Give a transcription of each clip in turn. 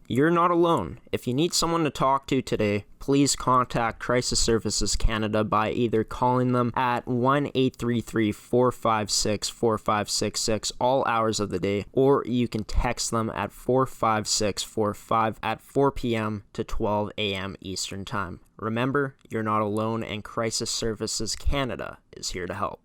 You're not alone. If you need someone to talk to today, please contact Crisis Services Canada by either calling them at 1-833-456-4566 all hours of the day, or you can text them at 45645 at 4 p.m. to 12 a.m. Eastern Time. Remember, you're not alone, and Crisis Services Canada is here to help.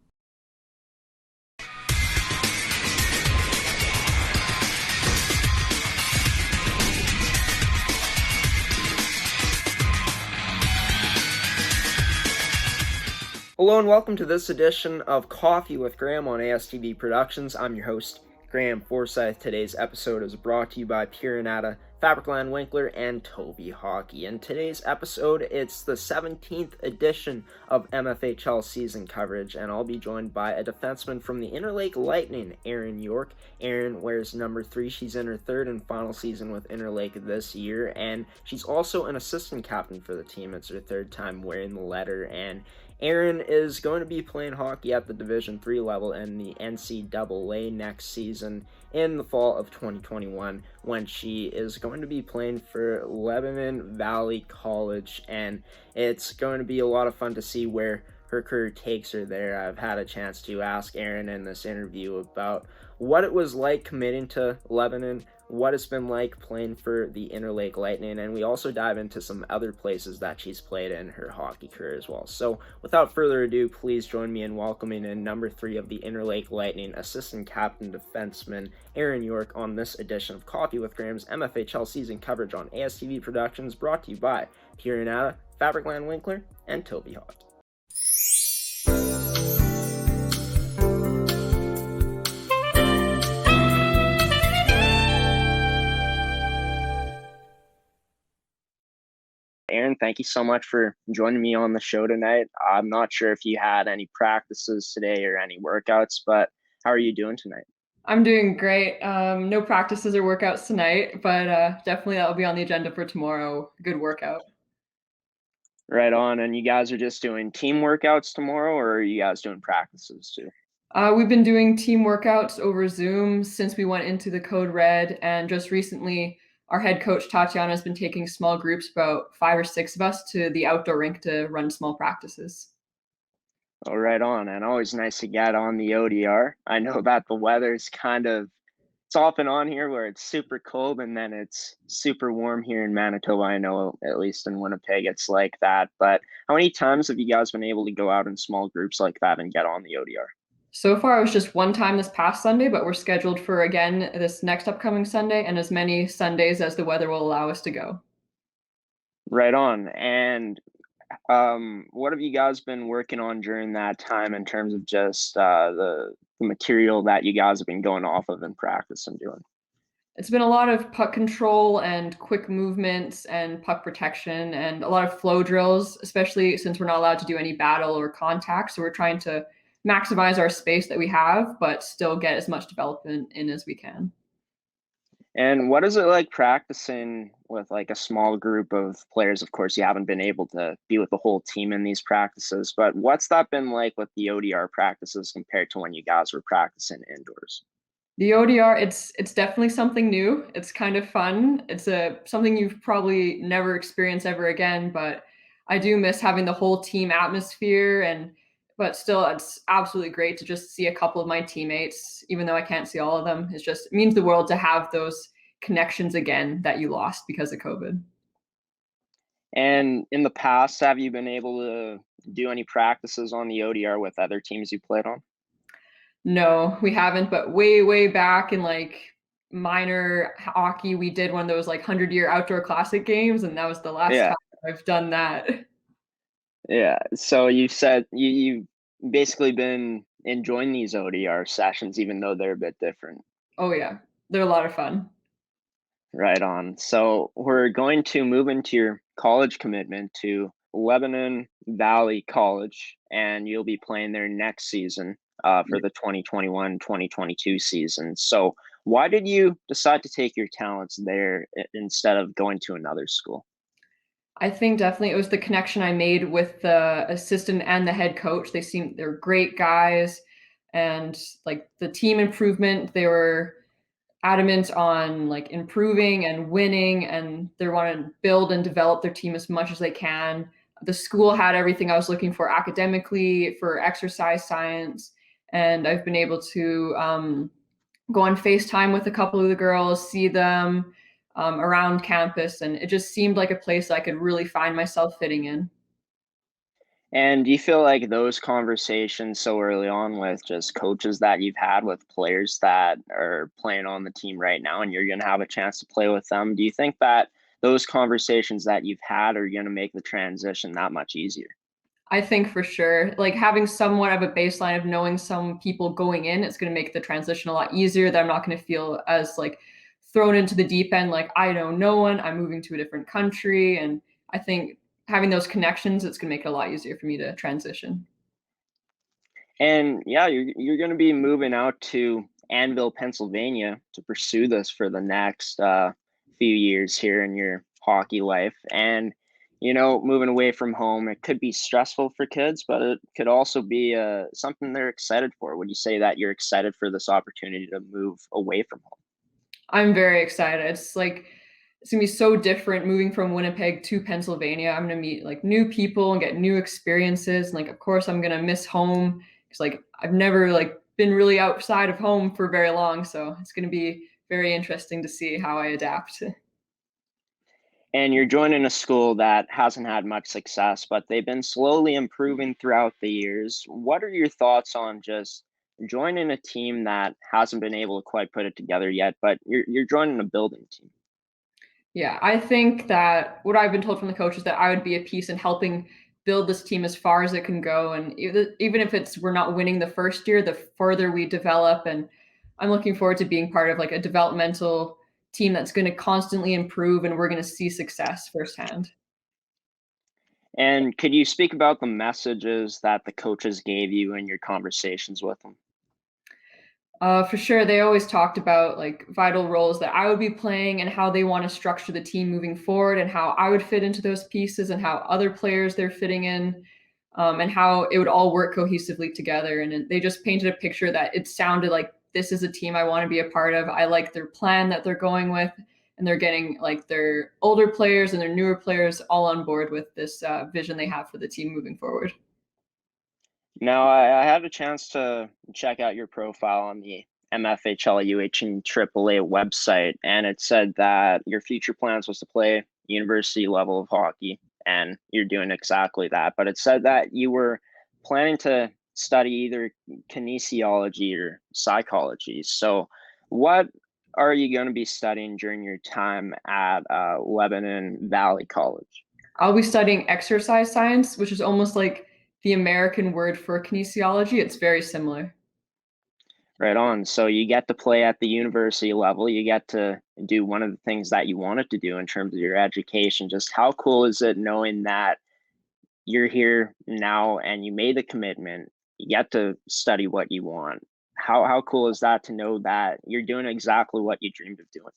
Hello and welcome to this edition of Coffee with Graeme on ASTV Productions. I'm your host, Graeme Forsyth. Today's episode is brought to you by Anada, Fabricland, Winkler, and TOVI Hockey. In today's episode, it's the 17th edition of MFHL Season Coverage, and I'll be joined by a defenseman from the Interlake Lightning, Erin Yorke. Erin wears number 3. She's in her third and final season with Interlake this year, and she's also an assistant captain for the team. It's her third time wearing the letter, and Erin is going to be playing hockey at the Division III level in the NCAA next season in the fall of 2021, when she is going to be playing for Lebanon Valley College, and it's going to be a lot of fun to see where her career takes her there. I've had a chance to ask Erin in this interview about what it was like committing to Lebanon, what it's been like playing for the Interlake Lightning, and we also dive into some other places that she's played in her hockey career as well. So without further ado, please join me in welcoming in number 3 of the Interlake Lightning, assistant captain defenseman Erin Yorke, on this edition of Coffee with Graeme's MFHL Season Coverage on ASTV Productions, brought to you by Anada, Fabricland, Winkler, and TOVI Hockey. Erin, thank you so much for joining me on the show tonight. I'm not sure if you had any practices today or any workouts, but how are you doing tonight? I'm doing great. No practices or workouts tonight, but definitely that'll be on the agenda for tomorrow. Good workout. Right on. And you guys are just doing team workouts tomorrow, or are you guys doing practices too? We've been doing team workouts over Zoom since we went into the Code Red, and just recently our head coach Tatiana has been taking small groups, about 5 or 6 of us, to the outdoor rink to run small practices. Oh, right on. And always nice to get on the ODR. I know that the weather's it's off and on here, where it's super cold and then it's super warm here in Manitoba. I know at least in Winnipeg it's like that. But how many times have you guys been able to go out in small groups like that and get on the ODR? So far, it was just one time this past Sunday, but we're scheduled for again this next upcoming Sunday, and as many Sundays as the weather will allow us to go. Right on. And what have you guys been working on during that time in terms of just the material that you guys have been going off of in practice and doing? It's been a lot of puck control and quick movements and puck protection and a lot of flow drills, especially since we're not allowed to do any battle or contact. So we're trying to maximize our space that we have, but still get as much development in as we can. And what is it like practicing with like a small group of players? Of course, you haven't been able to be with the whole team in these practices, but what's that been like with the ODR practices compared to when you guys were practicing indoors? The ODR, it's definitely something new. It's kind of fun. It's something you've probably never experienced ever again, but I do miss having the whole team atmosphere, but still it's absolutely great to just see a couple of my teammates, even though I can't see all of them. It means the world to have those connections again that you lost because of COVID. And in the past, have you been able to do any practices on the ODR with other teams you played on? No, we haven't, but way back in like minor hockey, we did one of those like 100-year outdoor classic games, and that was the last time I've done that. Yeah. So you said you've basically been enjoying these ODR sessions, even though they're a bit different. Oh yeah, they're a lot of fun. Right on. So we're going to move into your college commitment to Lebanon Valley College, and you'll be playing there next season for the 2021-2022 season. So why did you decide to take your talents there instead of going to another school? I think definitely it was the connection I made with the assistant and the head coach. They're great guys, and like the team improvement, they were adamant on like improving and winning, and they want to build and develop their team as much as they can. The school had everything I was looking for academically, for exercise science, and I've been able to go on FaceTime with a couple of the girls, see them around campus, and it just seemed like a place I could really find myself fitting in. And do you feel like those conversations so early on with just coaches that you've had with players that are playing on the team right now and you're going to have a chance to play with them, do you think that those conversations that you've had are going to make the transition that much easier? I think for sure, like having somewhat of a baseline of knowing some people going in, it's going to make the transition a lot easier. That I'm not going to feel as like thrown into the deep end, like I know no one, I'm moving to a different country. And I think having those connections, it's going to make it a lot easier for me to transition. And yeah, you're going to be moving out to Annville, Pennsylvania to pursue this for the next few years here in your hockey life. And moving away from home, it could be stressful for kids, but it could also be something they're excited for. Would you say that you're excited for this opportunity to move away from home? I'm very excited. It's gonna be so different moving from Winnipeg to Pennsylvania. I'm gonna meet like new people and get new experiences. And like, of course, I'm gonna miss home because like I've never like been really outside of home for very long. So it's gonna be very interesting to see how I adapt. And you're joining a school that hasn't had much success, but they've been slowly improving throughout the years. What are your thoughts on just joining a team that hasn't been able to quite put it together yet, but you're joining a building team? Yeah, I think that what I've been told from the coach is that I would be a piece in helping build this team as far as it can go. And even if it's we're not winning the first year, the further we develop. And I'm looking forward to being part of like a developmental team that's going to constantly improve and we're going to see success firsthand. And could you speak about the messages that the coaches gave you in your conversations with them? For sure, they always talked about like vital roles that I would be playing and how they want to structure the team moving forward and how I would fit into those pieces and how other players they're fitting in, and how it would all work cohesively together. And they just painted a picture that it sounded like this is a team I want to be a part of. I like their plan that they're going with, and they're getting like their older players and their newer players all on board with this vision they have for the team moving forward. Now, I had a chance to check out your profile on the MFHL and AAA website, and it said that your future plans was to play university level of hockey, and you're doing exactly that. But it said that you were planning to study either kinesiology or psychology. So, what are you going to be studying during your time at Lebanon Valley College? I'll be studying exercise science, which is almost like the American word for kinesiology. It's very similar. Right on. So you get to play at the university level. You get to do one of the things that you wanted to do in terms of your education. Just how cool is it knowing that you're here now and you made the commitment? You get to study what you want. How cool is that to know that you're doing exactly what you dreamed of doing?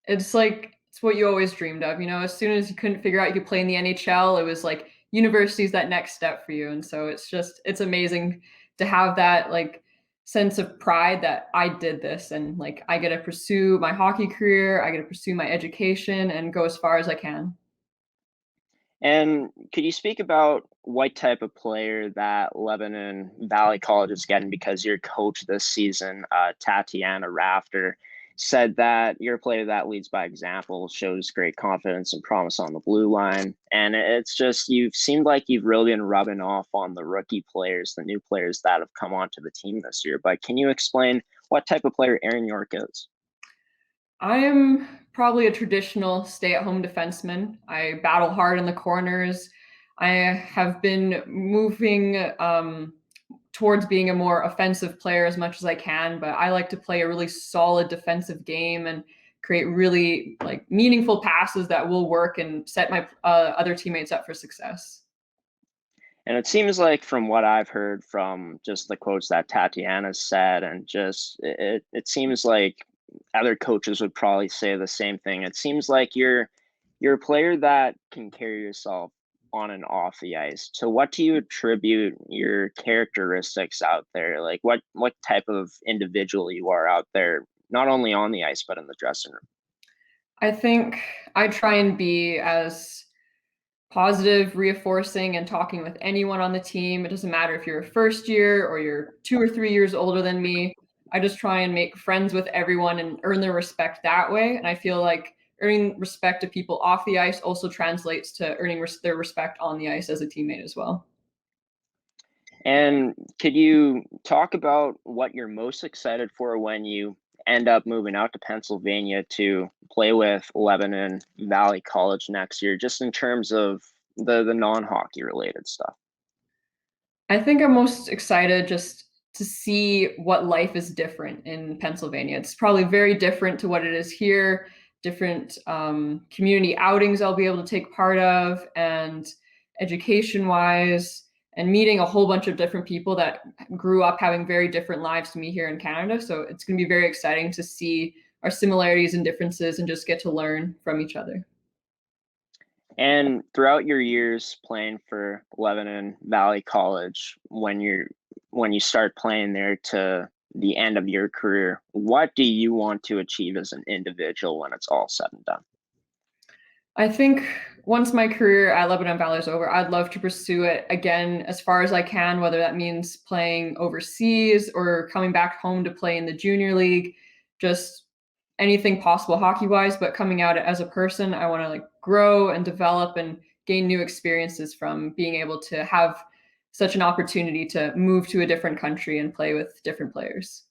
It's like it's what you always dreamed of. As soon as you couldn't figure out you could play in the NHL, it was like university's that next step for you. And so it's amazing to have that like sense of pride that I did this and like I get to pursue my hockey career, I get to pursue my education and go as far as I can. And could you speak about what type of player that Lebanon Valley College is getting? Because your coach this season, Tatiana Rafter, said that you're a player that leads by example, shows great confidence and promise on the blue line. And it's just, you've seemed like you've really been rubbing off on the rookie players, the new players that have come onto the team this year. But can you explain what type of player Erin Yorke is? I am probably a traditional stay-at-home defenseman. I battle hard in the corners. I have been moving towards being a more offensive player as much as I can, but I like to play a really solid defensive game and create really like meaningful passes that will work and set my other teammates up for success. And it seems like from what I've heard from just the quotes that Tatiana said, and just it seems like other coaches would probably say the same thing. It seems like you're a player that can carry yourself on and off the ice. So what do you attribute your characteristics out there? Like what type of individual you are out there not only on the ice, but in the dressing room? I think I try and be as positive, reinforcing, and talking with anyone on the team. It doesn't matter if you're a first year or you're 2 or 3 years older than me. I just try and make friends with everyone and earn their respect that way. And I feel like earning respect of people off the ice also translates to earning their respect on the ice as a teammate as well. And could you talk about what you're most excited for when you end up moving out to Pennsylvania to play with Lebanon Valley College next year, just in terms of the non-hockey related stuff? I think I'm most excited just to see what life is different in Pennsylvania. It's probably very different to what it is here, different community outings I'll be able to take part of, and education wise, and meeting a whole bunch of different people that grew up having very different lives to me here in Canada. So it's going to be very exciting to see our similarities and differences and just get to learn from each other. And throughout your years playing for Lebanon Valley College, when you start playing there to the end of your career, what do you want to achieve as an individual when it's all said and done? I think once my career at Lebanon Valley is over, I'd love to pursue it again as far as I can, whether that means playing overseas or coming back home to play in the junior league, just anything possible hockey wise. But coming out as a person, I want to like grow and develop and gain new experiences from being able to have such an opportunity to move to a different country and play with different players.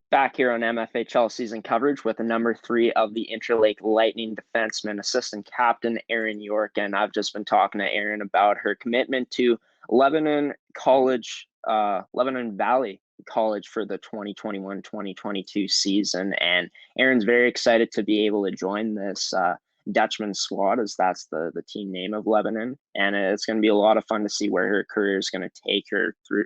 Back here on MFHL Season Coverage with the number 3 of the Interlake Lightning Defenceman, assistant captain Erin Yorke, and I've just been talking to Erin about her commitment to Lebanon College, Lebanon Valley College for the 2021-2022 season, and Erin's very excited to be able to join this Dutchman squad, as that's the team name of Lebanon, and it's going to be a lot of fun to see where her career is going to take her through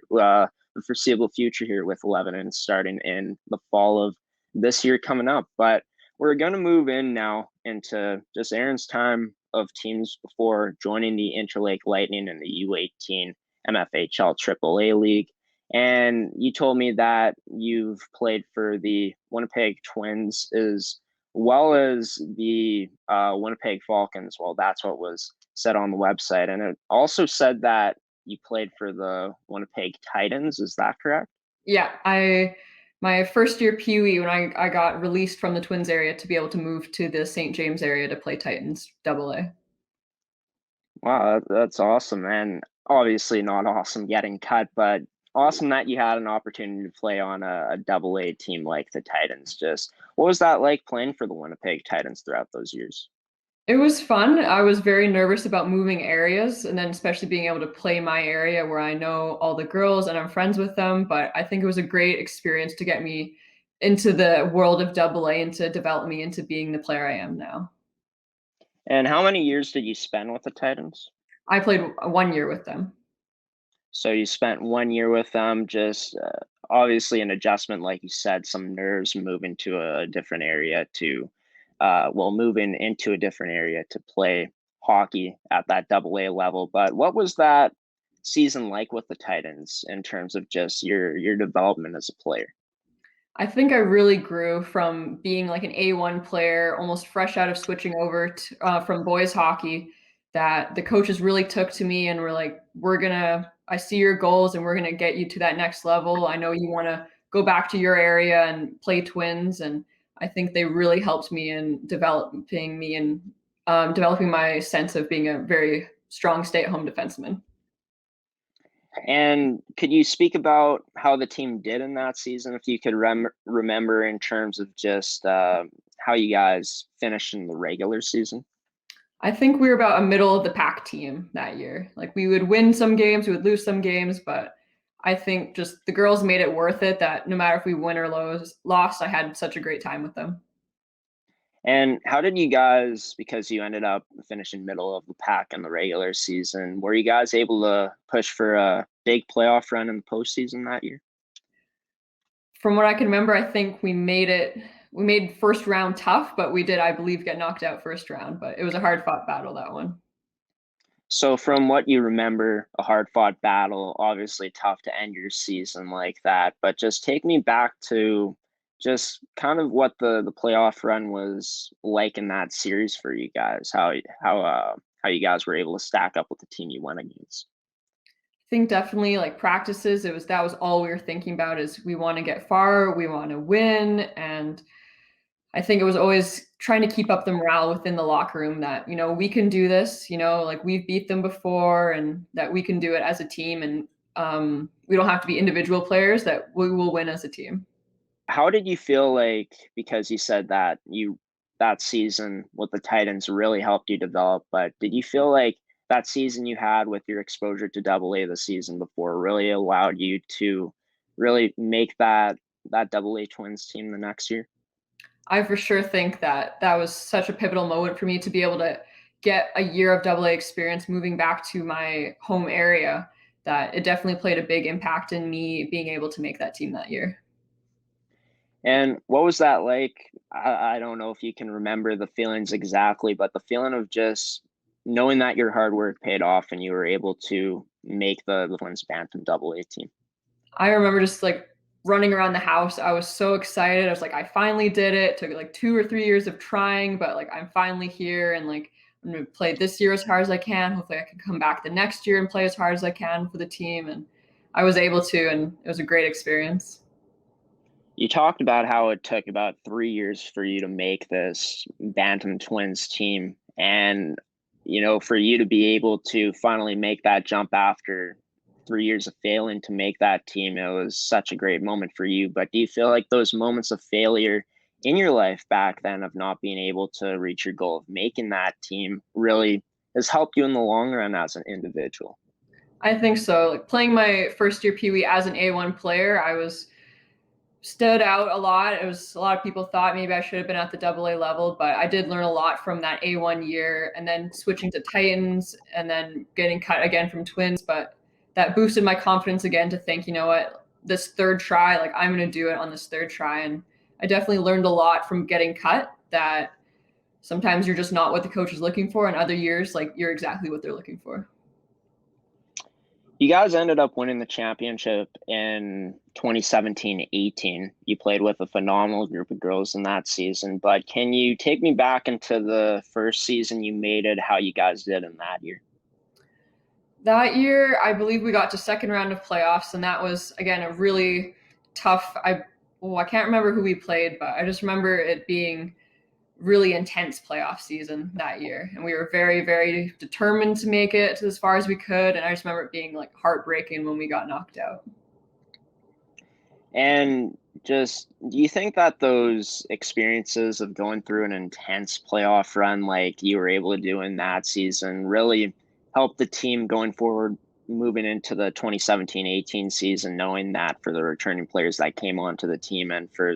the foreseeable future here with Lebanon starting in the fall of this year coming up. But we're going to move in now into just Erin's time of teams before joining the Interlake Lightning and the U18 MFHL AAA League. And you told me that you've played for the Winnipeg Twins as well as the Winnipeg Falcons. Well, that's what was said on the website. And it also said that you played for the Winnipeg Titans. Is that correct? Yeah, my first year Pee Wee when I got released from the Twins area to be able to move to the St. James area to play Titans AA. Wow, that's awesome. And obviously not awesome getting cut, but awesome that you had an opportunity to play on a double A team like the Titans. Just what was that like playing for the Winnipeg Titans throughout those years? It was fun. I was very nervous about moving areas and then especially being able to play my area where I know all the girls and I'm friends with them. But I think it was a great experience to get me into the world of double A and to develop me into being the player I am now. And how many years did you spend with the Titans? I played 1 year with them. So you spent 1 year with them, just obviously an adjustment, like you said, some nerves moving to a different area to, moving into a different area to play hockey at that double A level. But what was that season like with the Titans in terms of just your development as a player? I think I really grew from being like an A1 player, almost fresh out of switching over from boys hockey, that the coaches really took to me and were like, I see your goals and we're going to get you to that next level. I know you want to go back to your area and play Twins. And I think they really helped me in developing me and developing my sense of being a very strong stay-at-home defenseman. And could you speak about how the team did in that season, if you could remember in terms of just how you guys finished in the regular season? I think we were about a middle of the pack team that year. Like we would win some games, we would lose some games, but I think just the girls made it worth it that no matter if we win or lost, I had such a great time with them. And how did you guys, because you ended up finishing middle of the pack in the regular season, were you guys able to push for a big playoff run in the postseason that year? From what I can remember, I think we made it. We made first round tough, but we did, I believe, get knocked out first round. But it was a hard fought battle, that one. So, from what you remember, a hard fought battle, obviously tough to end your season like that. But just take me back to just kind of what the playoff run was like in that series for you guys. How you guys were able to stack up with the team you went against. I think definitely like practices, that was all we were thinking about is we want to get far, we want to win. And I think it was always trying to keep up the morale within the locker room that, we can do this, like we've beat them before and that we can do it as a team. And we don't have to be individual players, that we will win as a team. How did you feel like, because you said that that season with the Titans really helped you develop, but did you feel like that season you had with your exposure to Double A the season before really allowed you to really make that Double A Twins team the next year? I for sure think that that was such a pivotal moment for me to be able to get a year of double A experience moving back to my home area, that it definitely played a big impact in me being able to make that team that year. And what was that like? I don't know if you can remember the feelings exactly, but the feeling of just knowing that your hard work paid off and you were able to make the Twins Bantam Double A team. I remember just like running around the house. I was so excited. I was like, I finally did it. It took like 2 or 3 years of trying, but like I'm finally here and like I'm gonna play this year as hard as I can. Hopefully I can come back the next year and play as hard as I can for the team. And I was able to, and it was a great experience. You talked about how it took about 3 years for you to make this Bantam Twins team. And, for you to be able to finally make that jump after 3 years of failing to make that team, it was such a great moment for you. But do you feel like those moments of failure in your life back then of not being able to reach your goal of making that team really has helped you in the long run as an individual? I think so. Like playing my first year Pee Wee as an A1 player, I was stood out a lot. It was a lot of people thought maybe I should have been at the double A level, but I did learn a lot from that A1 year and then switching to Titans and then getting cut again from Twins. But that boosted my confidence again to think, you know what, this third try, like I'm going to do it on this third try. And I definitely learned a lot from getting cut, that sometimes you're just not what the coach is looking for. And other years, like you're exactly what they're looking for. You guys ended up winning the championship in 2017-18. You played with a phenomenal group of girls in that season, but can you take me back into the first season you made it, how you guys did in that year? That year, I believe we got to second round of playoffs, and that was, again, a really tough, I can't remember who we played, but I just remember it being really intense playoff season that year. And we were very, very determined to make it to as far as we could. And I just remember it being like heartbreaking when we got knocked out. And just, do you think that those experiences of going through an intense playoff run like you were able to do in that season really helped the team going forward, moving into the 2017-18 season, knowing that for the returning players that came onto the team and for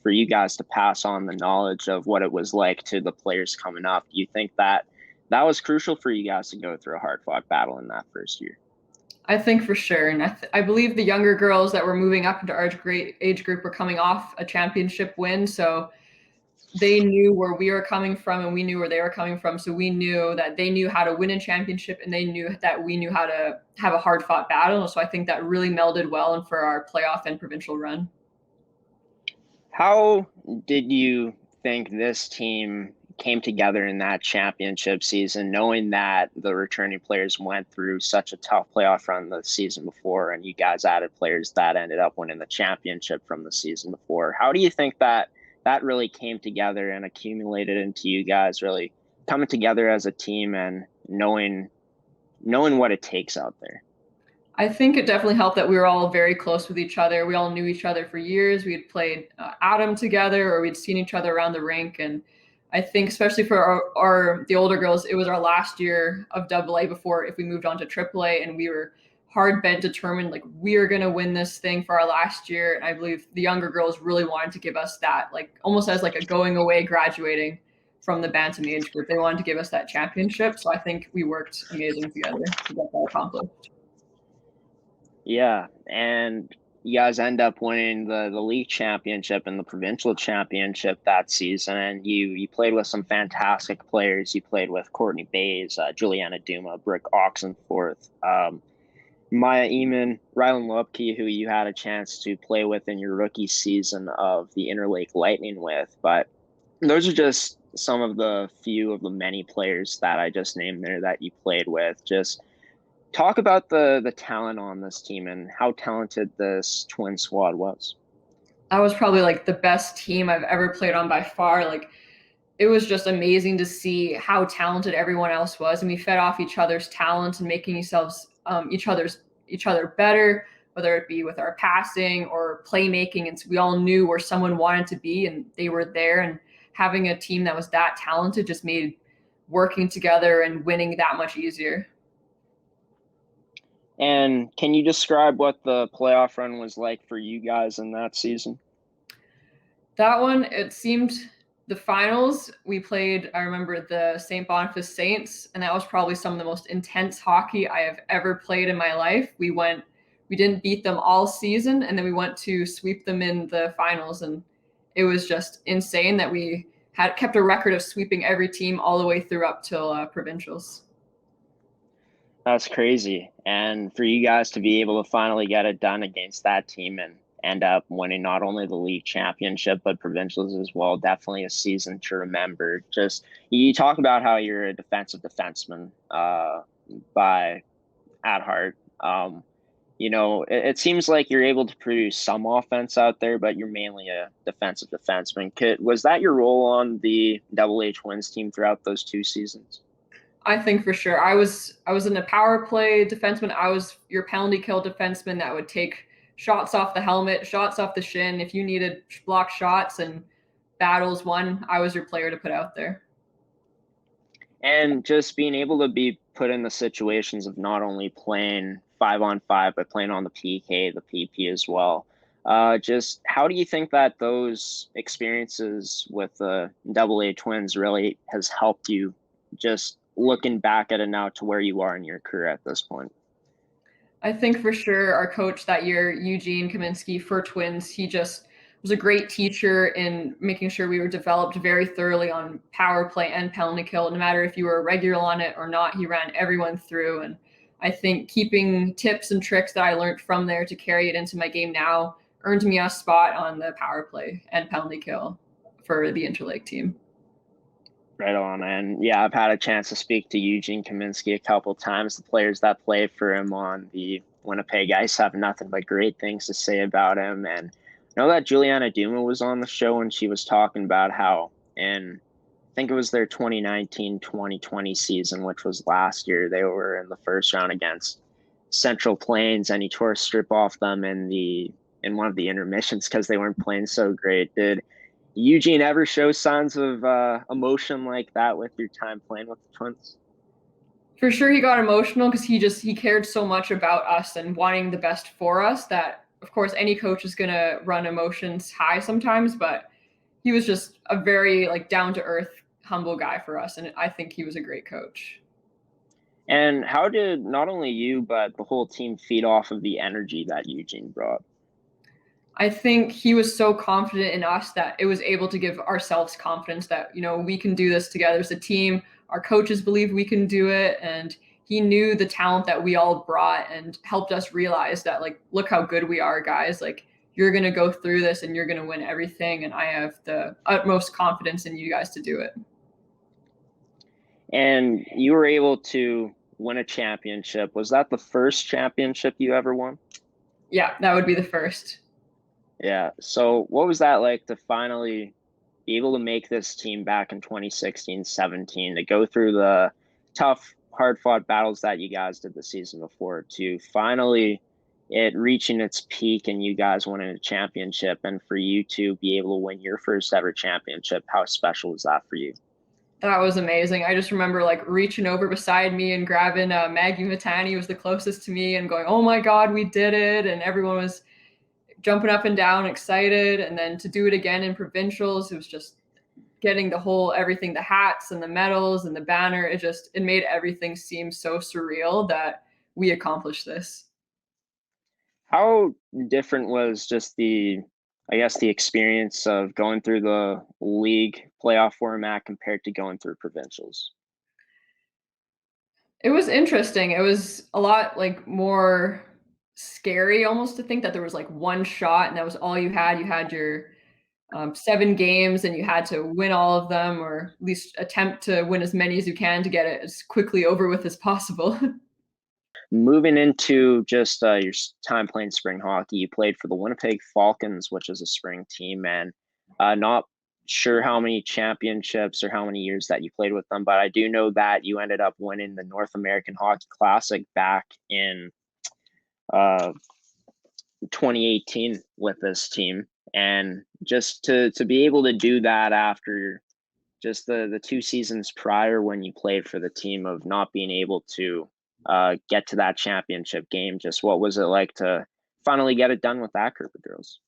you guys to pass on the knowledge of what it was like to the players coming up? Do you think that that was crucial for you guys to go through a hard fought battle in that first year? I think for sure. And I believe the younger girls that were moving up into our great age group were coming off a championship win. So they knew where we were coming from and we knew where they were coming from. So we knew that they knew how to win a championship and they knew that we knew how to have a hard fought battle. So I think that really melded well and for our playoff and provincial run. How did you think this team came together in that championship season, knowing that the returning players went through such a tough playoff run the season before, and you guys added players that ended up winning the championship from the season before? How do you think that really came together and accumulated into you guys really coming together as a team and knowing what it takes out there? I think it definitely helped that we were all very close with each other. We all knew each other for years. We had played Adam together, or we'd seen each other around the rink. And I think especially for the older girls, it was our last year of AA before if we moved on to AAA, and we were hard bent determined like we are going to win this thing for our last year. And I believe the younger girls really wanted to give us that, like almost as like a going away, graduating from the bantam age group. They wanted to give us that championship. So I think we worked amazing together to get that accomplished. Yeah, and you guys end up winning the league championship and the provincial championship that season. And you played with some fantastic players. You played with Courtney Bays, Juliana Duma, Brooke Oxenforth, Maya Eamon, Rylan Lupke, who you had a chance to play with in your rookie season of the Interlake Lightning with. But those are just some of the few of the many players that I just named there that you played with. Just talk about the talent on this team and how talented this twin squad was. That was probably like the best team I've ever played on by far. Like it was just amazing to see how talented everyone else was, and we fed off each other's talents and making each other better, whether it be with our passing or playmaking. And so we all knew where someone wanted to be, and they were there. And having a team that was that talented just made working together and winning that much easier. And can you describe what the playoff run was like for you guys in that season? That one, it seemed the finals, we played, I remember the St. Boniface Saints, and that was probably some of the most intense hockey I have ever played in my life. We didn't beat them all season, and then we went to sweep them in the finals, and it was just insane that we had kept a record of sweeping every team all the way through up till provincials. That's crazy. And for you guys to be able to finally get it done against that team and end up winning not only the league championship, but provincials as well, definitely a season to remember. Just, you talk about how you're a defensive defenseman by at heart. It seems like you're able to produce some offense out there, but you're mainly a defensive defenseman. Was that your role on the AA Twins team throughout those 2 seasons? I think for sure. I was in a power play defenseman. I was your penalty kill defenseman that would take shots off the helmet, shots off the shin. If you needed block shots and battles won, I was your player to put out there. And just being able to be put in the situations of not only playing 5-on-5, but playing on the PK, the PP as well. Just how do you think that those experiences with the AA Twins really has helped you, just looking back at it now to where you are in your career at this point? I think for sure our coach that year, Eugene Kaminsky for Twins, he just was a great teacher in making sure we were developed very thoroughly on power play and penalty kill. No matter if you were regular on it or not, he ran everyone through. And I think keeping tips and tricks that I learned from there to carry it into my game now earned me a spot on the power play and penalty kill for the Interlake team. Right on. And yeah, I've had a chance to speak to Eugene Kaminsky a couple times. The players that play for him on the Winnipeg Ice have nothing but great things to say about him. And I know that Juliana Duma was on the show, and she was talking about how I think it was their 2019-2020 season, which was last year, they were in the first round against Central Plains, and he tore a strip off them in one of the intermissions because they weren't playing so great. Did Eugene ever show signs of emotion like that with your time playing with the Twins? For sure, he got emotional because he cared so much about us and wanting the best for us that, of course, any coach is going to run emotions high sometimes, but he was just a very down to earth, humble guy for us, and I think he was a great coach. And how did not only you but the whole team feed off of the energy that Eugene brought? I think he was so confident in us that it was able to give ourselves confidence that, we can do this together as a team. Our coaches believed we can do it, and he knew the talent that we all brought and helped us realize that, look how good we are, guys. You're going to go through this and you're going to win everything, and I have the utmost confidence in you guys to do it. And you were able to win a championship. Was that the first championship you ever won? Yeah, that would be the first. Yeah. So what was that like to finally be able to make this team back in 2016-17, to go through the tough, hard-fought battles that you guys did the season before, to finally it reaching its peak and you guys winning a championship, and for you to be able to win your first ever championship, how special was that for you? That was amazing. I just remember like reaching over beside me and grabbing Maggie Matani, was the closest to me, and going, "Oh my God, we did it!" And everyone was jumping up and down, excited. And then to do it again in provincials, it was just getting the whole everything, the hats and the medals and the banner. It made everything seem so surreal that we accomplished this. How different was just I guess, the experience of going through the league playoff format compared to going through provincials? It was interesting. It was a lot like more scary almost to think that there was like one shot and that was all you had. You had your 7 games and you had to win all of them, or at least attempt to win as many as you can to get it as quickly over with as possible. Moving into just your time playing spring hockey, you played for the Winnipeg Falcons, which is a spring team, and not sure how many championships or how many years that you played with them, but I do know that you ended up winning the North American Hockey Classic back in uh, 2018 with this team. And just to be able to do that after just the 2 seasons prior when you played for the team, of not being able to get to that championship game, just what was it like to finally get it done with that group of girls?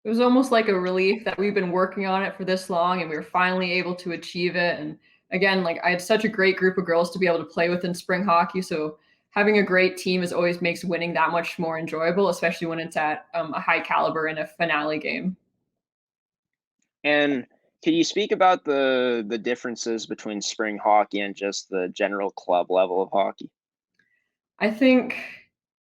It was almost like a relief that we've been working on it for this long and we were finally able to achieve it. And again, like I had such a great group of girls to be able to play with in spring hockey. So having a great team is always makes winning that much more enjoyable, especially when it's at a high caliber in a finale game. And can you speak about the differences between spring hockey and just the general club level of hockey? I think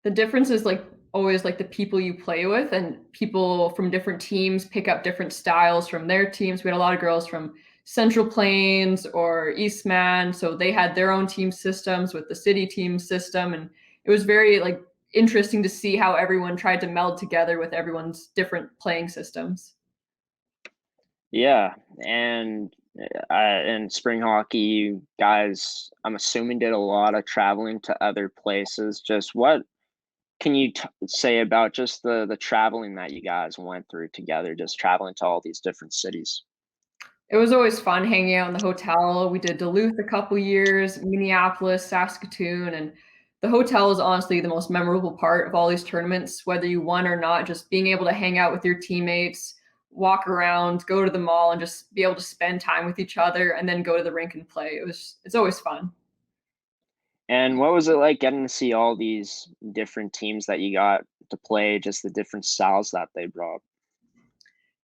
the difference is like always like the people you play with, and people from different teams pick up different styles from their teams. We had a lot of girls from Central Plains or Eastman, so they had their own team systems with the city team system, and it was very like interesting to see how everyone tried to meld together with everyone's different playing systems. Yeah, and in spring hockey, you guys, I'm assuming, did a lot of traveling to other places. Just what can you say about just the traveling that you guys went through together, just traveling to all these different cities? It was always fun hanging out in the hotel. We did Duluth a couple years, Minneapolis, Saskatoon, and the hotel is honestly the most memorable part of all these tournaments, whether you won or not, just being able to hang out with your teammates, walk around, go to the mall, and just be able to spend time with each other and then go to the rink and play. It's always fun. And what was it like getting to see all these different teams that you got to play, just the different styles that they brought?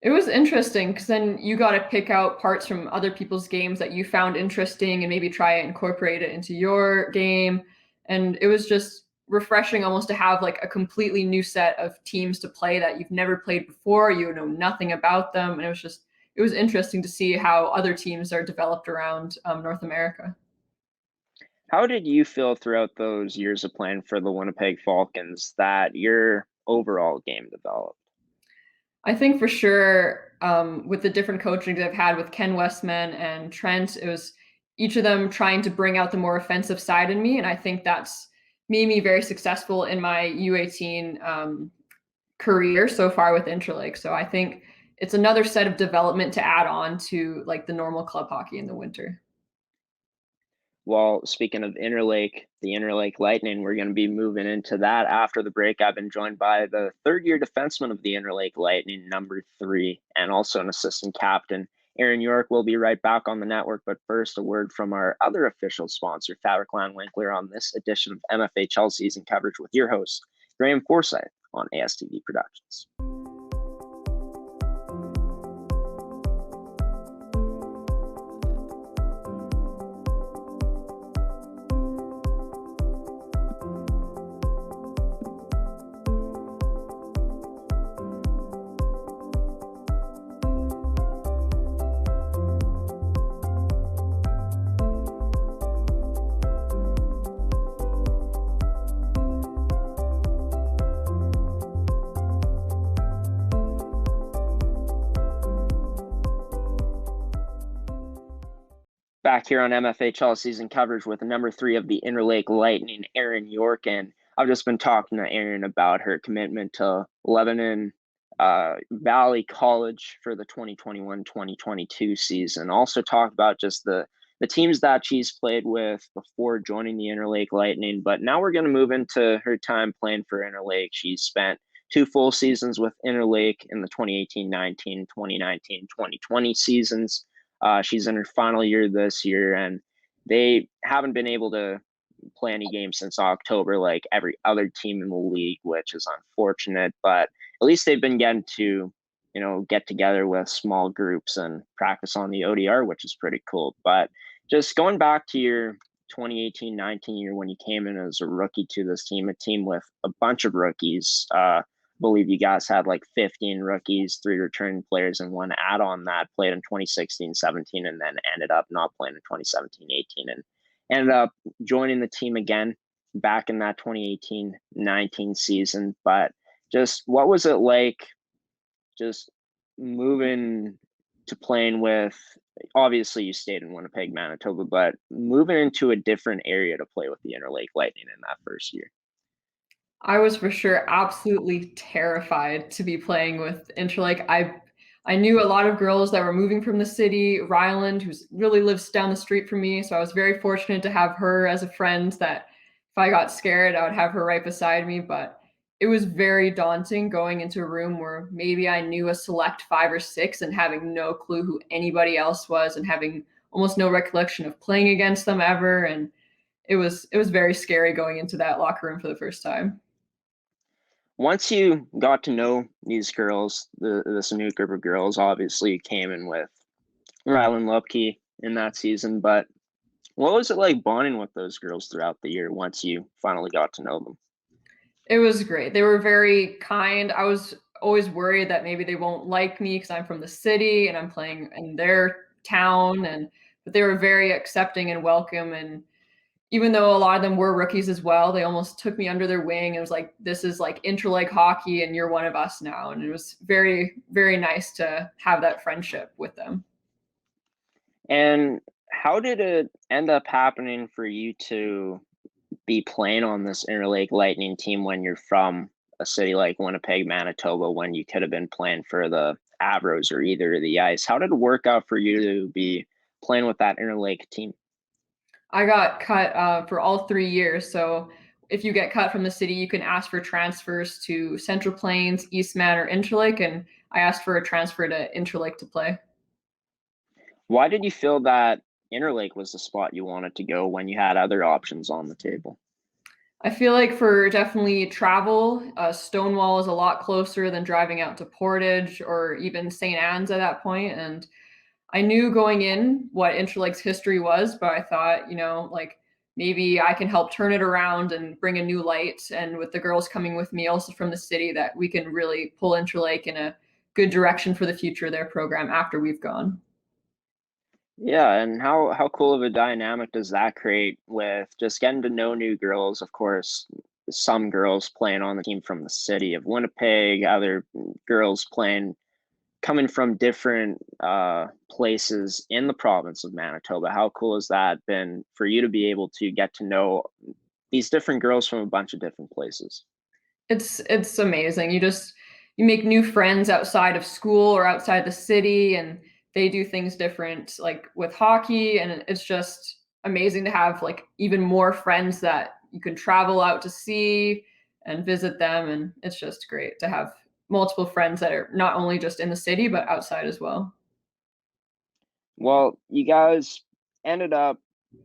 It was interesting because then you got to pick out parts from other people's games that you found interesting and maybe try and incorporate it into your game. And it was just refreshing almost to have like a completely new set of teams to play that you've never played before. You know nothing about them. And it was interesting to see how other teams are developed around North America. How did you feel throughout those years of playing for the Winnipeg Falcons that your overall game developed? I think for sure, with the different coaching I've had with Ken Westman and Trent, it was each of them trying to bring out the more offensive side in me, and I think that's made me very successful in my U18 career so far with Interlake. So I think it's another set of development to add on to like the normal club hockey in the winter. Well, speaking of Interlake, the Interlake Lightning, we're going to be moving into that after the break. I've been joined by the third-year defenseman of the Interlake Lightning, number 3, and also an assistant captain, Erin Yorke. Will be right back on the network, but first, a word from our other official sponsor, Fabricland Winkler, on this edition of MFHL Season Coverage with your host, Graeme Forsyth, on ASTV Productions. Back here on MFHL Season Coverage with number 3 of the Interlake Lightning, Erin Yorke. And I've just been talking to Erin about her commitment to Lebanon Valley College for the 2021-2022 season. Also talk about just the teams that she's played with before joining the Interlake Lightning. But now we're going to move into her time playing for Interlake. She's spent 2 full seasons with Interlake in the 2018-19, 2019-2020 seasons. She's in her final year this year, and they haven't been able to play any games since October like every other team in the league, which is unfortunate. But at least they've been getting to, get together with small groups and practice on the ODR, which is pretty cool. But just going back to your 2018-19 year when you came in as a rookie to this team, a team with a bunch of rookies. I believe you guys had like 15 rookies, 3 returning players, and 1 add-on that played in 2016-17 and then ended up not playing in 2017-18 and ended up joining the team again back in that 2018-19 season. But just what was it like just moving to playing with, obviously you stayed in Winnipeg, Manitoba, but moving into a different area to play with the Interlake Lightning in that first year? I was for sure absolutely terrified to be playing with Interlake. I knew a lot of girls that were moving from the city. Ryland, who really lives down the street from me, so I was very fortunate to have her as a friend that if I got scared, I would have her right beside me. But it was very daunting going into a room where maybe I knew a select 5 or 6 and having no clue who anybody else was and having almost no recollection of playing against them ever. And it was very scary going into that locker room for the first time. Once you got to know these girls, this new group of girls, obviously you came in with Rylan Lupke in that season, but what was it like bonding with those girls throughout the year once you finally got to know them? It was great. They were very kind. I was always worried that maybe they won't like me because I'm from the city and I'm playing in their town, but they were very accepting and welcome. And even though a lot of them were rookies as well, they almost took me under their wing and was like, "This is like interlake hockey, and you're one of us now." And it was very, very nice to have that friendship with them. And how did it end up happening for you to be playing on this Interlake Lightning team when you're from a city like Winnipeg, Manitoba, when you could have been playing for the Avros or either of the Ice? How did it work out for you to be playing with that Interlake team? I got cut for all 3 years. So if you get cut from the city, you can ask for transfers to Central Plains, Eastman, or Interlake. And I asked for a transfer to Interlake to play. Why did you feel that Interlake was the spot you wanted to go when you had other options on the table? I feel like for definitely travel, Stonewall is a lot closer than driving out to Portage or even St. Anne's at that point. And I knew going in what Interlake's history was, but I thought, like maybe I can help turn it around and bring a new light. And with the girls coming with me also from the city, that we can really pull Interlake in a good direction for the future of their program after we've gone. Yeah, and how cool of a dynamic does that create with just getting to know new girls? Of course, some girls playing on the team from the city of Winnipeg, other girls playing coming from different places in the province of Manitoba. How cool has that been for you to be able to get to know these different girls from a bunch of different places? It's amazing. You make new friends outside of school or outside the city, and they do things different like with hockey, and it's just amazing to have like even more friends that you can travel out to see and visit them, and it's just great to have multiple friends that are not only just in the city but outside as well. Well, you guys ended up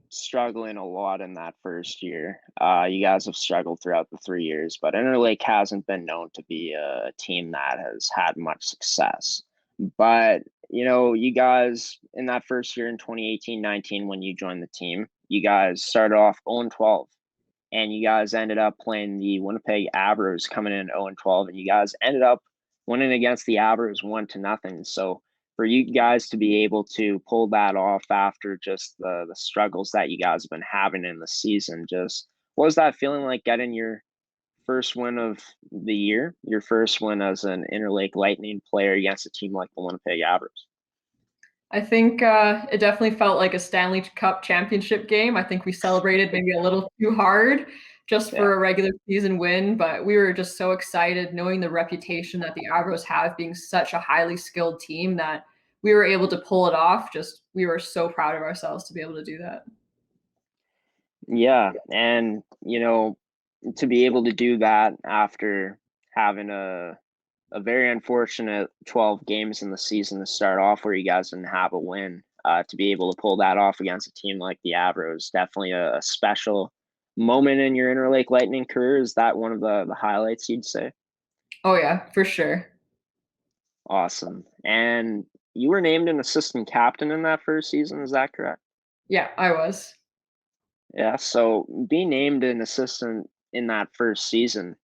struggling a lot in that first year. You guys have struggled throughout the 3 years, but Interlake hasn't been known to be a team that has had much success. But, you guys in that first year in 2018-19, when you joined the team, you guys started off 0-12, and you guys ended up playing the Winnipeg Avros coming in 0-12, and you guys ended up winning against the Avros 1-0. So for you guys to be able to pull that off after just the struggles that you guys have been having in the season, just what was that feeling like getting your first win of the year, your first win as an Interlake Lightning player against a team like the Winnipeg Avros? I think it definitely felt like a Stanley Cup championship game. I think we celebrated maybe a little too hard, just Yeah. for a regular season win, but we were just so excited knowing the reputation that the Avros have being such a highly skilled team that we were able to pull it off. Just we were so proud of ourselves to be able to do that. Yeah, and to be able to do that after having a very unfortunate 12 games in the season to start off where you guys didn't have a win, to be able to pull that off against a team like the Avros, definitely a special moment in your Interlake Lightning career. Is that one of the highlights you'd say? Oh yeah, for sure. Awesome. And you were named an assistant captain in that first season, is that correct? Yeah, I was. Yeah, so being named an assistant in that first season,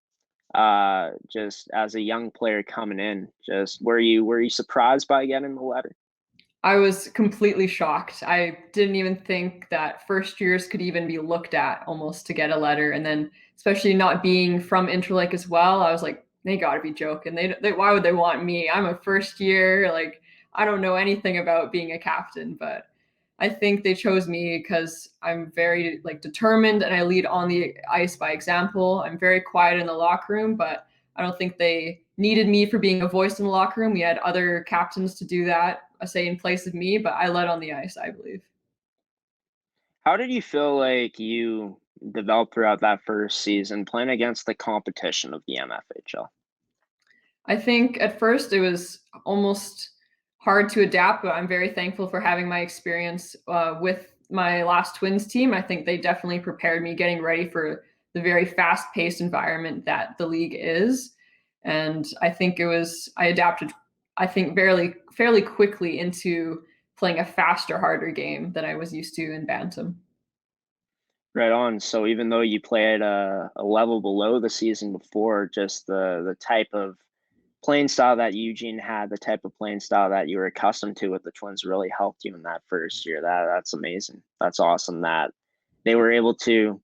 just as a young player coming in, just were you surprised by getting the letter? I was completely shocked. I didn't even think that first years could even be looked at almost to get a letter. And then, especially not being from Interlake as well, I was like, they got to be joking. They why would they want me? I'm a first year. Like, I don't know anything about being a captain, but I think they chose me because I'm very like determined and I lead on the ice by example. I'm very quiet in the locker room, but I don't think they needed me for being a voice in the locker room. We had other captains to do that, say in place of me, but I led on the ice, I believe. How did you feel like you developed throughout that first season playing against the competition of the MFHL? I think at first it was almost hard to adapt, but I'm very thankful for having my experience with my last Twins team. I think they definitely prepared me getting ready for the very fast paced environment that the league is. And I think I adapted, I think, fairly quickly into playing a faster, harder game than I was used to in Bantam. Right on. So even though you played a level below the season before, just the type of playing style that Eugene had, the type of playing style that you were accustomed to with the Twins really helped you in that first year. That's amazing. That's awesome that they were able to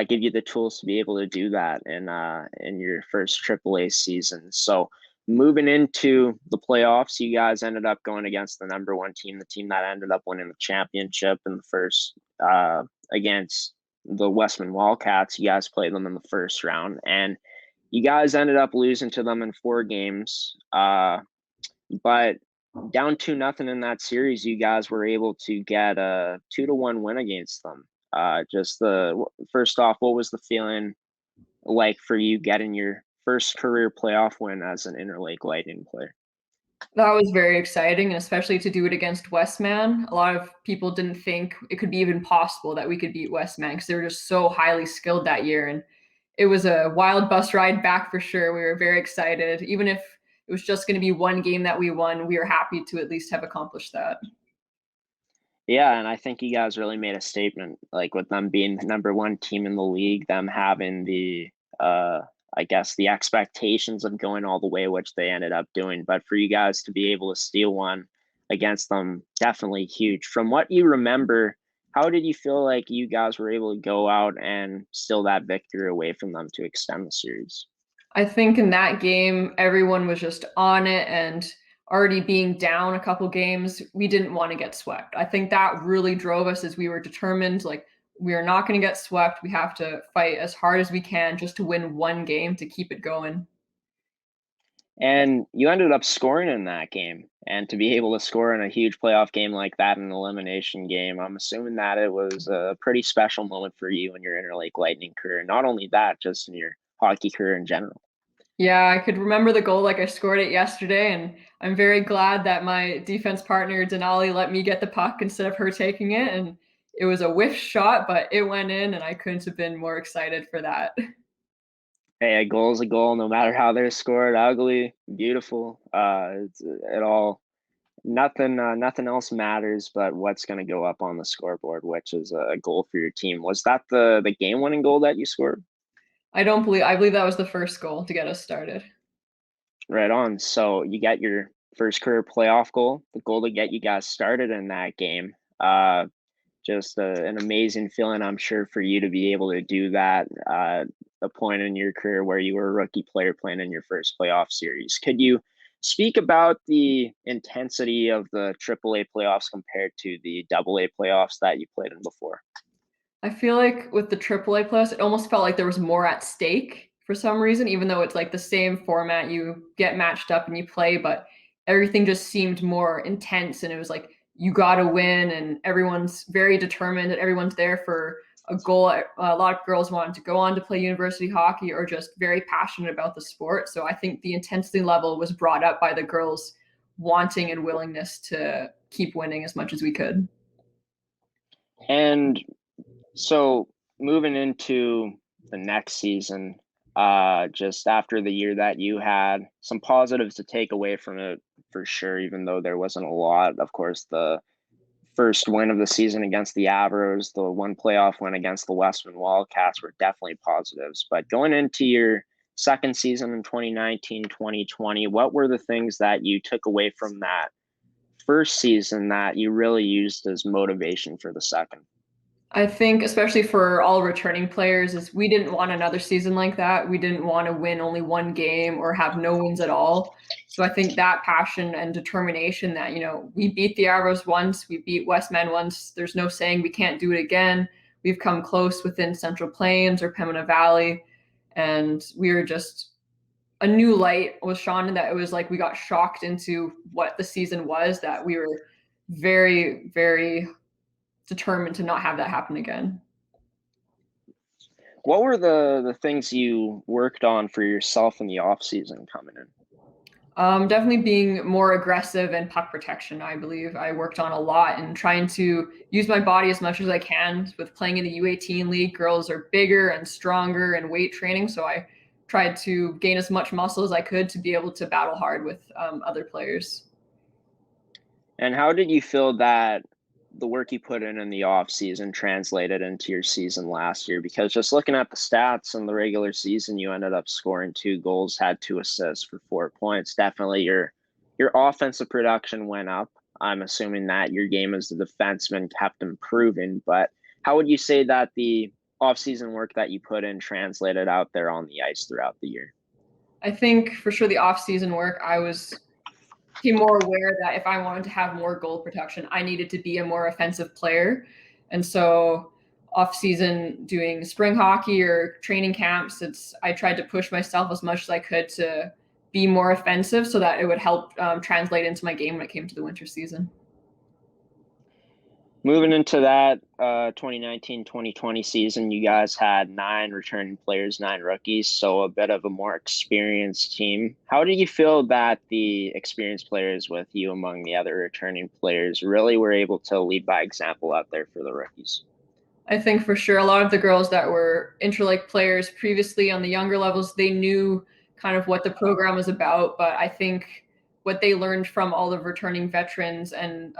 give you the tools to be able to do that in your first AAA season. So moving into the playoffs, you guys ended up going against the number one team, the team that ended up winning the championship in the first against the Westman Wildcats. You guys played them in the first round, and you guys ended up losing to them in 4 games. But down 2-0 in that series, you guys were able to get a 2-1 win against them. Just the first off, what was the feeling like for you getting your first career playoff win as an Interlake Lightning player? That was very exciting, and especially to do it against Westman. A lot of people didn't think it could be even possible that we could beat Westman because they were just so highly skilled that year. And it was a wild bus ride back for sure. We were very excited. Even if it was just going to be one game that we won, we were happy to at least have accomplished that. Yeah, and I think you guys really made a statement, like with them being the number one team in the league, them having the uh I guess the expectations of going all the way, which they ended up doing. But for you guys to be able to steal one against them, definitely huge. From what you remember, how did you feel like you guys were able to go out and steal that victory away from them to extend the series? I think in that game, everyone was just on it and already being down a couple games, we didn't want to get swept. I think that really drove us as we were determined, like, we are not going to get swept. We have to fight as hard as we can just to win one game to keep it going. And you ended up scoring in that game. And to be able to score in a huge playoff game like that, in an elimination game, I'm assuming that it was a pretty special moment for you in your Interlake Lightning career. Not only that, just in your hockey career in general. Yeah, I could remember the goal like I scored it yesterday, and I'm very glad that my defense partner Denali let me get the puck instead of her taking it. And it was a whiff shot, but it went in, and I couldn't have been more excited for that. Hey, a goal is a goal, no matter how they're scored, ugly, beautiful. It all nothing else matters but what's going to go up on the scoreboard, which is a goal for your team. Was that the game winning goal that you scored? I believe that was the first goal to get us started. Right on. So you got your first career playoff goal, the goal to get you guys started in that game. Just an amazing feeling, I'm sure, for you to be able to do that. A point in your career where you were a rookie player playing in your first playoff series. Could you speak about the intensity of the AAA playoffs compared to the AA playoffs that you played in before? I feel like with the AAA plus, it almost felt like there was more at stake for some reason, even though it's like the same format, you get matched up and you play, but everything just seemed more intense and it was like you got to win and everyone's very determined and everyone's there for a goal. A lot of girls wanted to go on to play university hockey or just very passionate about the sport. So I think the intensity level was brought up by the girls wanting and willingness to keep winning as much as we could. And so moving into the next season, just after the year that you had, some positives to take away from it for sure, even though there wasn't a lot. Of course, the first win of the season against the Avros, the one playoff win against the Westman Wildcats were definitely positives. But going into your second season in 2019-2020, what were the things that you took away from that first season that you really used as motivation for the second? I think, especially for all returning players, is we didn't want another season like that. We didn't want to win only one game or have no wins at all. So I think that passion and determination that, we beat the Arrows once, we beat Westman once. There's no saying we can't do it again. We've come close within Central Plains or Pembina Valley. And we were just a new light was shone, that it was like we got shocked into what the season was, that we were very, very determined to not have that happen again. What were the things you worked on for yourself in the off season coming in? Definitely being more aggressive and puck protection. I believe I worked on a lot and trying to use my body as much as I can. With playing in the U18 league, girls are bigger and stronger and weight training, so I tried to gain as much muscle as I could to be able to battle hard with other players. And how did you feel that the work you put in the off season translated into your season last year? Because just looking at the stats in the regular season, you ended up scoring 2 goals, had 2 assists for 4 points. Definitely your offensive production went up. I'm assuming that your game as a defenseman kept improving, but how would you say that the off-season work that you put in translated out there on the ice throughout the year? I think for sure the off-season work, I became more aware that if I wanted to have more goal protection, I needed to be a more offensive player. And so off season doing spring hockey or training camps, I tried to push myself as much as I could to be more offensive so that it would help translate into my game when it came to the winter season. Moving into that 2019-2020 season, you guys had 9 returning players, 9 rookies, so a bit of a more experienced team. How do you feel that the experienced players with you among the other returning players really were able to lead by example out there for the rookies? I think for sure a lot of the girls that were Interlake players previously on the younger levels, they knew kind of what the program was about, but I think what they learned from all the returning veterans and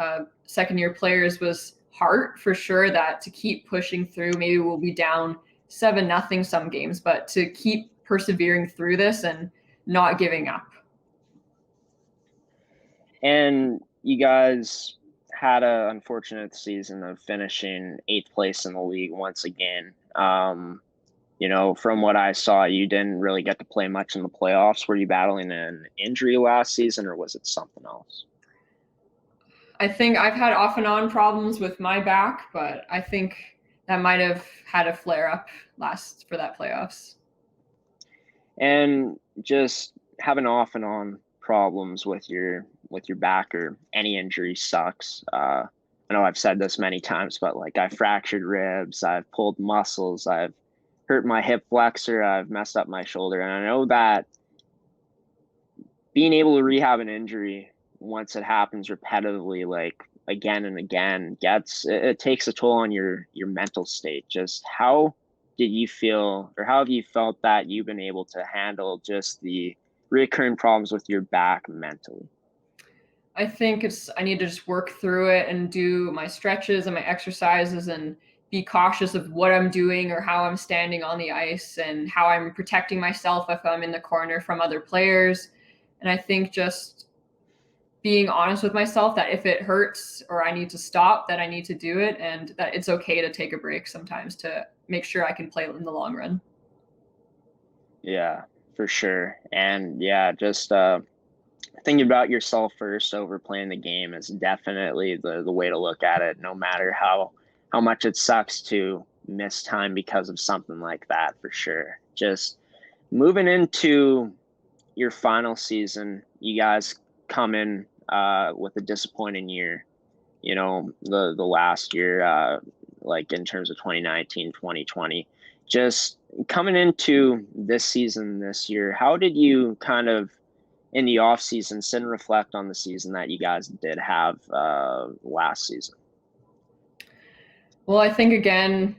second-year players was heart, for sure, that to keep pushing through. Maybe we'll be down 7-0 some games, but to keep persevering through this and not giving up. And you guys had an unfortunate season of finishing 8th place in the league once again. From what I saw, you didn't really get to play much in the playoffs. Were you battling an injury last season, or was it something else? I think I've had off and on problems with my back, but I think that might have had a flare up for that playoffs. And just having off and on problems with your back or any injury sucks. I know I've said this many times, but like I fractured ribs, I've pulled muscles, I've hurt my hip flexor, I've messed up my shoulder, and I know that being able to rehab an injury once it happens repetitively, like again and again, it takes a toll on your mental state. Just how did you feel, or how have you felt that you've been able to handle just the recurring problems with your back mentally? I think I need to just work through it and do my stretches and my exercises and be cautious of what I'm doing or how I'm standing on the ice and how I'm protecting myself if I'm in the corner from other players. And I think just being honest with myself that if it hurts or I need to stop, that I need to do it, and that it's okay to take a break sometimes to make sure I can play in the long run. Yeah, for sure. And yeah, just thinking about yourself first over playing the game is definitely the way to look at it, no matter how much it sucks to miss time because of something like that for sure. Just moving into your final season, you guys come in with a disappointing year. You know, the last year, like in terms of 2019, 2020. Just coming into this season this year, how did you kind of in the off season sit and reflect on the season that you guys did have last season? Well, I think again,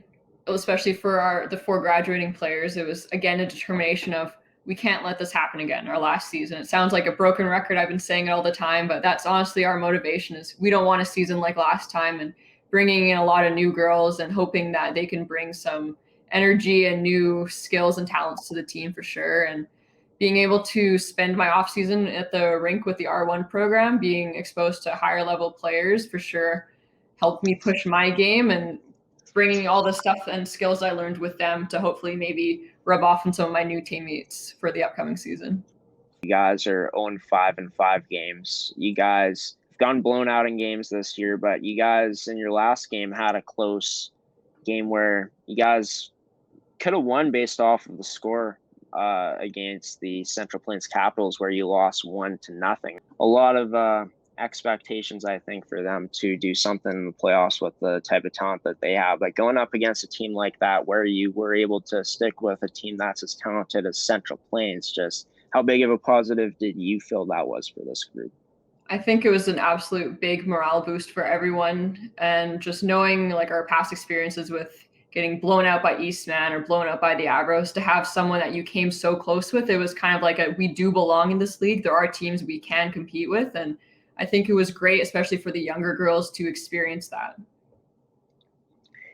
especially for the 4 graduating players, it was again a determination of we can't let this happen again. Our last season. It sounds like a broken record. I've been saying it all the time, but that's honestly our motivation is we don't want a season like last time, and bringing in a lot of new girls and hoping that they can bring some energy and new skills and talents to the team for sure. And being able to spend my off season at the rink with the R1 program, being exposed to higher level players for sure helped me push my game, and bringing all the stuff and skills I learned with them to hopefully maybe rub off on some of my new teammates for the upcoming season. You guys are 0-5 in 5 games. You guys have gone blown out in games this year, but you guys in your last game had a close game where you guys could have won based off of the score against the Central Plains Capitals, where you lost 1-0. A lot of expectations, I think, for them to do something in the playoffs with the type of talent that they have. Like going up against a team like that, where you were able to stick with a team that's as talented as Central Plains, just how big of a positive did you feel that was for this group? I think it was an absolute big morale boost for everyone. And just knowing like our past experiences with getting blown out by Eastman or blown out by the Avros, to have someone that you came so close with, it was kind of like we do belong in this league. There are teams we can compete with. And I think it was great, especially for the younger girls, to experience that.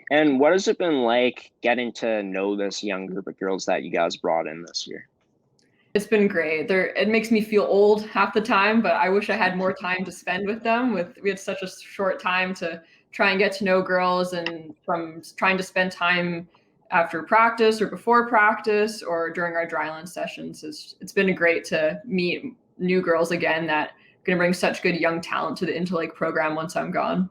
And what has it been like getting to know this young group of girls that you guys brought in this year? It's been great. It makes me feel old half the time, but I wish I had more time to spend with them. We had such a short time to try and get to know girls, and from trying to spend time after practice or before practice or during our dryland sessions. It's been great to meet new girls again that are going to bring such good young talent to the Interlake program once I'm gone.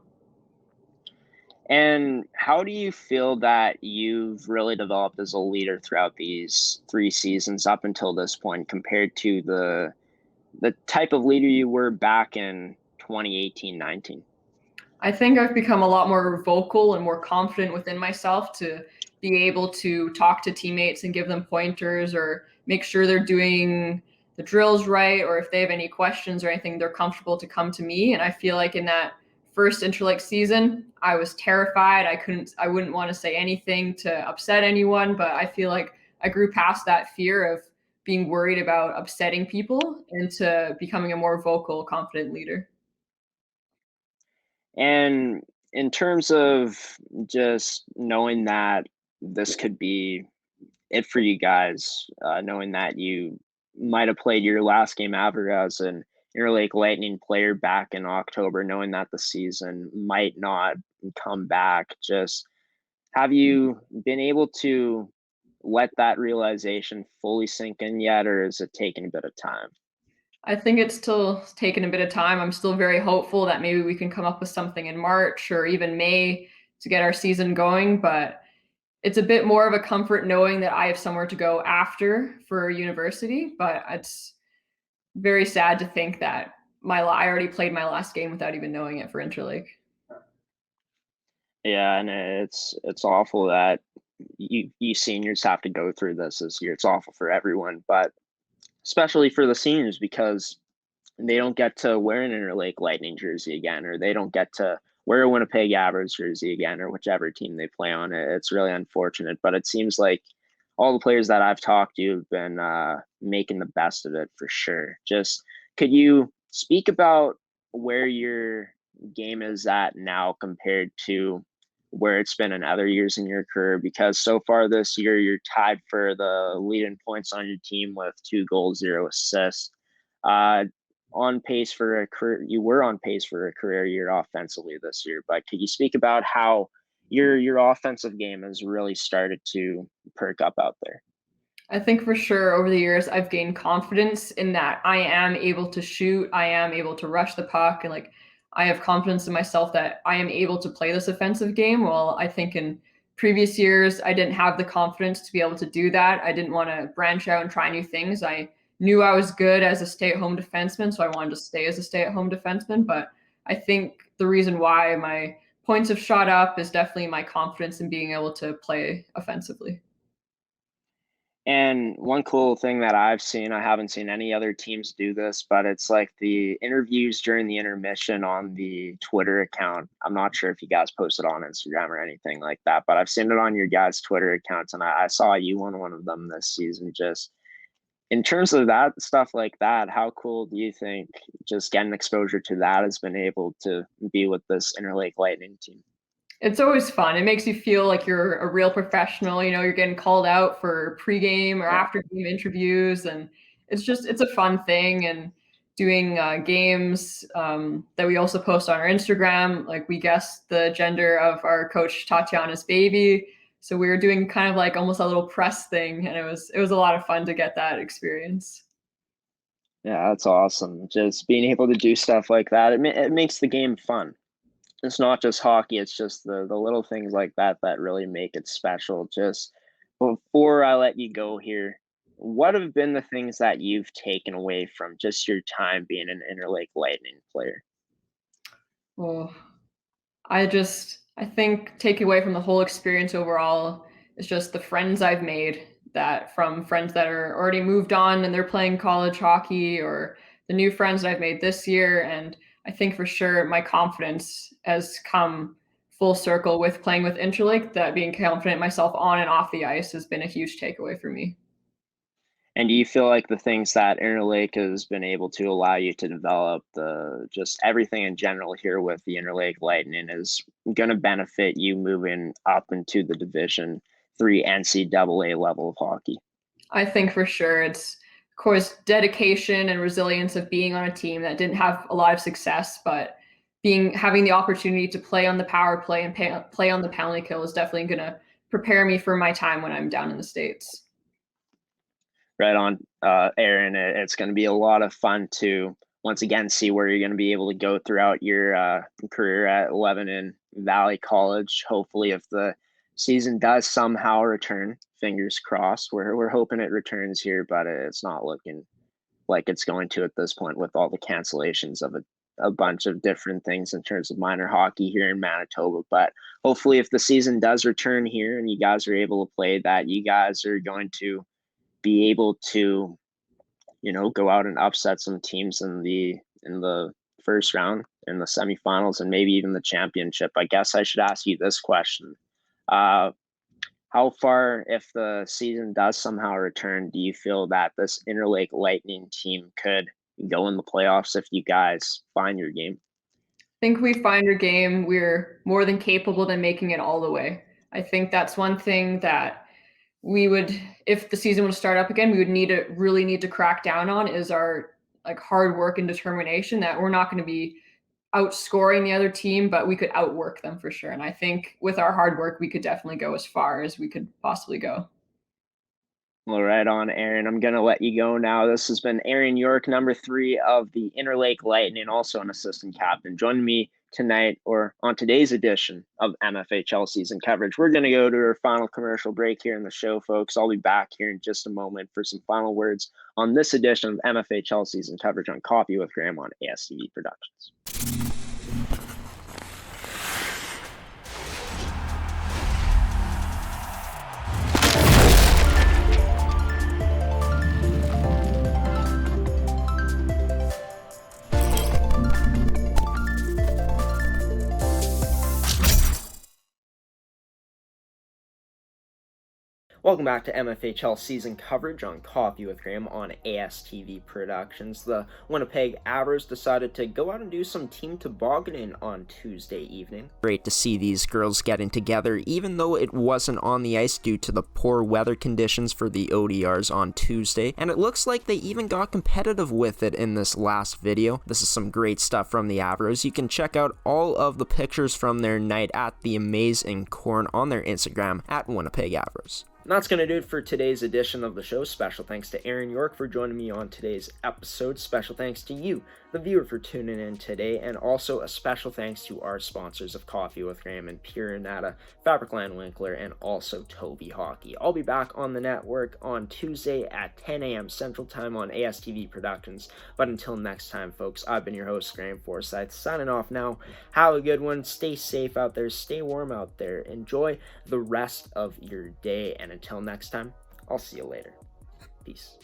And how do you feel that you've really developed as a leader throughout these 3 seasons up until this point compared to the type of leader you were back in 2018-19? I think I've become a lot more vocal and more confident within myself to be able to talk to teammates and give them pointers or make sure they're doing the drills right, or if they have any questions or anything, they're comfortable to come to me. And I feel like in that first Interlake season, I was terrified. I wouldn't want to say anything to upset anyone, but I feel like I grew past that fear of being worried about upsetting people into becoming a more vocal, confident leader. And in terms of just knowing that this could be it for you guys, knowing that you might have played your last game ever as an Interlake Lightning player back in October, knowing that the season might not come back, just have you been able to let that realization fully sink in yet, or is it taking a bit of time? I think it's still taken a bit of time. I'm still very hopeful that maybe we can come up with something in March or even May to get our season going, but it's a bit more of a comfort knowing that I have somewhere to go after for university. But it's very sad to think that I already played my last game without even knowing it for Interlake. Yeah, and it's awful that you seniors have to go through this year. It's awful for everyone, but especially for the seniors because they don't get to wear an Interlake Lightning jersey again, or they don't get to wear a Winnipeg Avs jersey again, or whichever team they play on. It's really unfortunate, but it seems like all the players that I've talked to have been making the best of it for sure. Just could you speak about where your game is at now compared to where it's been in other years in your career? Because so far this year, you're tied for the lead in points on your team with 2 goals, 0 assists. On pace for a career, you were on pace for a career year offensively this year, but could you speak about how your offensive game has really started to perk up out there? I think for sure over the years I've gained confidence in that I am able to shoot, I am able to rush the puck, and like I have confidence in myself that I am able to play this offensive game. Well, I think in previous years, I didn't have the confidence to be able to do that. I didn't want to branch out and try new things. I knew I was good as a stay-at-home defenseman, so I wanted to stay as a stay-at-home defenseman. But I think the reason why my points have shot up is definitely my confidence in being able to play offensively. And one cool thing that I've seen, I haven't seen any other teams do this, but it's like the interviews during the intermission on the Twitter account. I'm not sure if you guys posted on Instagram or anything like that, but I've seen it on your guys' Twitter accounts, and I saw you on one of them this season. Just in terms of that stuff like that, how cool do you think just getting exposure to that has been able to be with this Interlake Lightning team? It's always fun. It makes you feel like you're a real professional. You're getting called out for pregame or after game interviews, and it's a fun thing. And doing games that we also post on our Instagram, like we guessed the gender of our coach Tatiana's baby. So we were doing kind of like almost a little press thing, and it was a lot of fun to get that experience. Yeah, that's awesome. Just being able to do stuff like that, it makes the game fun. It's not just hockey, it's just the little things like that that really make it special. Just before I let you go here, what have been the things that you've taken away from just your time being an Interlake Lightning player? Well, I think taking away from the whole experience overall is just the friends I've made, that from friends that are already moved on and they're playing college hockey, or the new friends that I've made this year. And I think for sure my confidence has come full circle with playing with Interlake, that being confident in myself on and off the ice has been a huge takeaway for me. And do you feel like the things that Interlake has been able to allow you to develop, the just everything in general here with the Interlake Lightning, is going to benefit you moving up into the Division III NCAA level of hockey? I think for sure it's, of course, dedication and resilience of being on a team that didn't have a lot of success, but having the opportunity to play on the power play and play on the penalty kill is definitely going to prepare me for my time when I'm down in the States. Right on, Erin. It's going to be a lot of fun to once again see where you're going to be able to go throughout your career at Lebanon Valley College. Hopefully, if the season does somehow return, fingers crossed. We're hoping it returns here, but it's not looking like it's going to at this point with all the cancellations of a bunch of different things in terms of minor hockey here in Manitoba. But hopefully, if the season does return here and you guys are able to play, that you guys are going to be able to, go out and upset some teams in the first round, in the semifinals, and maybe even the championship. I guess I should ask you this question. How far, if the season does somehow return, do you feel that this Interlake Lightning team could go in the playoffs if you guys find your game? I think we find our game. We're more than capable than making it all the way. I think that's one thing that we would, if the season would start up again, we would really need to crack down on, is our hard work and determination, that we're not going to be outscoring the other team, but we could outwork them for sure. And I think with our hard work, we could definitely go as far as we could possibly go. Well, right on, Erin. I'm going to let you go now. This has been Erin Yorke, number 3 of the Interlake Lightning, also an assistant captain. Join me tonight, or on today's edition of MFHL Season Coverage. We're going to go to our final commercial break here in the show, folks. I'll be back here in just a moment for some final words on this edition of MFHL Season Coverage on Coffee with Graeme on ASTV Productions. Welcome back to MFHL Season Coverage on Coffee with Graeme on ASTV Productions. The Winnipeg Avers decided to go out and do some team tobogganing on Tuesday evening. Great to see these girls getting together, even though it wasn't on the ice due to the poor weather conditions for the ODRs on Tuesday, and it looks like they even got competitive with it in this last video. This is some great stuff from the Avers. You can check out all of the pictures from their night at the Amaze in Corn on their Instagram at Winnipeg Avers. And that's going to do it for today's edition of the show. Special thanks to Erin Yorke for joining me on today's episode. Special thanks to you, the viewer, for tuning in today. And also a special thanks to our sponsors of Coffee with Graeme and Anada, Fabricland, Winkler, and also TOVI Hockey. I'll be back on the network on Tuesday at 10 a.m. Central Time on ASTV Productions. But until next time, folks, I've been your host, Graeme Forsyth, signing off now. Have a good one. Stay safe out there. Stay warm out there. Enjoy the rest of your day. And until next time, I'll see you later. Peace.